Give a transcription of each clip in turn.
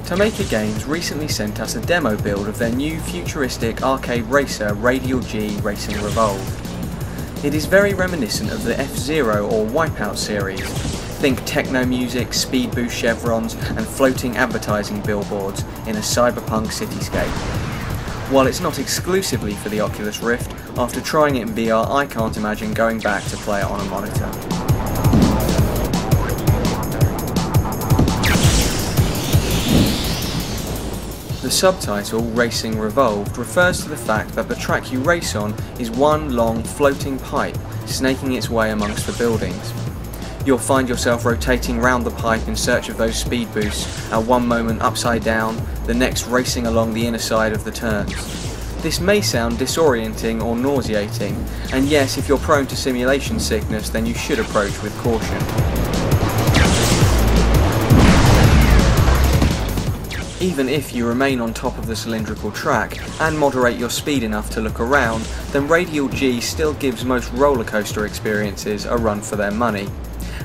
Tammeka Games recently sent us a demo build of their new futuristic arcade racer Radial-G racing Revolved. It is very reminiscent of the F-Zero or Wipeout series. Think techno music, speed boost chevrons and floating advertising billboards in a cyberpunk cityscape. While it's not exclusively for the Oculus Rift, after trying it in VR I can't imagine going back to play it on a monitor. The subtitle, Racing Revolved, refers to the fact that the track you race on is one long floating pipe snaking its way amongst the buildings. You'll find yourself rotating round the pipe in search of those speed boosts, at one moment upside down, the next racing along the inner side of the turns. This may sound disorienting or nauseating, and yes, if you're prone to simulation sickness then you should approach with caution. Even if you remain on top of the cylindrical track and moderate your speed enough to look around, then Radial-G still gives most roller coaster experiences a run for their money.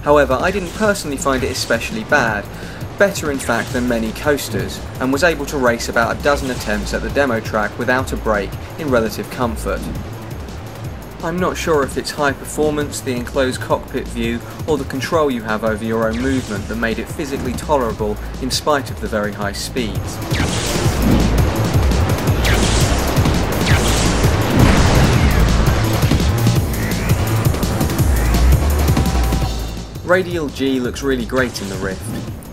However, I didn't personally find it especially bad, better in fact than many coasters, and was able to race about a dozen attempts at the demo track without a break in relative comfort. I'm not sure if it's high performance, the enclosed cockpit view, or the control you have over your own movement that made it physically tolerable in spite of the very high speeds. Radial-G looks really great in the Rift.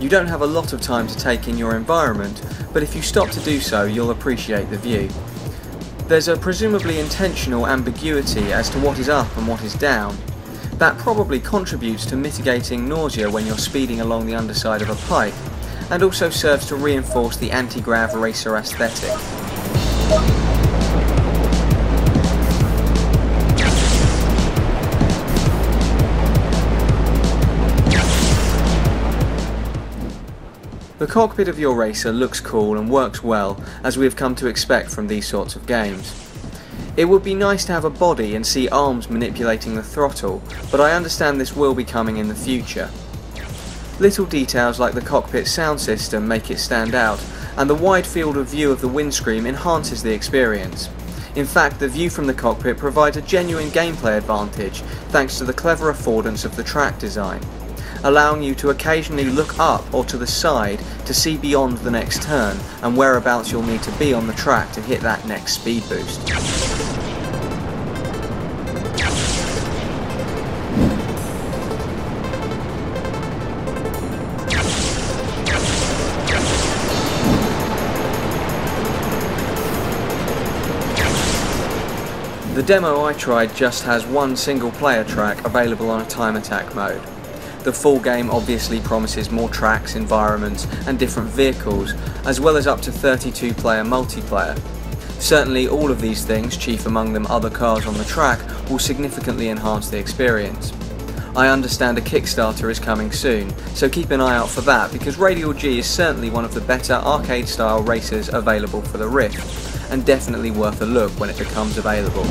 You don't have a lot of time to take in your environment, but if you stop to do so you'll appreciate the view. There's a presumably intentional ambiguity as to what is up and what is down. That probably contributes to mitigating nausea when you're speeding along the underside of a pipe, and also serves to reinforce the anti-grav racer aesthetic. The cockpit of your racer looks cool and works well, as we have come to expect from these sorts of games. It would be nice to have a body and see arms manipulating the throttle, but I understand this will be coming in the future. Little details like the cockpit sound system make it stand out, and the wide field of view of the windscreen enhances the experience. In fact, the view from the cockpit provides a genuine gameplay advantage thanks to the clever affordance of the track design, allowing you to occasionally look up or to the side to see beyond the next turn and whereabouts you'll need to be on the track to hit that next speed boost. The demo I tried just has one single player track available on a time attack mode. The full game obviously promises more tracks, environments and different vehicles, as well as up to 32 player multiplayer. Certainly all of these things, chief among them other cars on the track, will significantly enhance the experience. I understand a Kickstarter is coming soon, so keep an eye out for that because Radial-G is certainly one of the better arcade style racers available for the Rift, and definitely worth a look when it becomes available.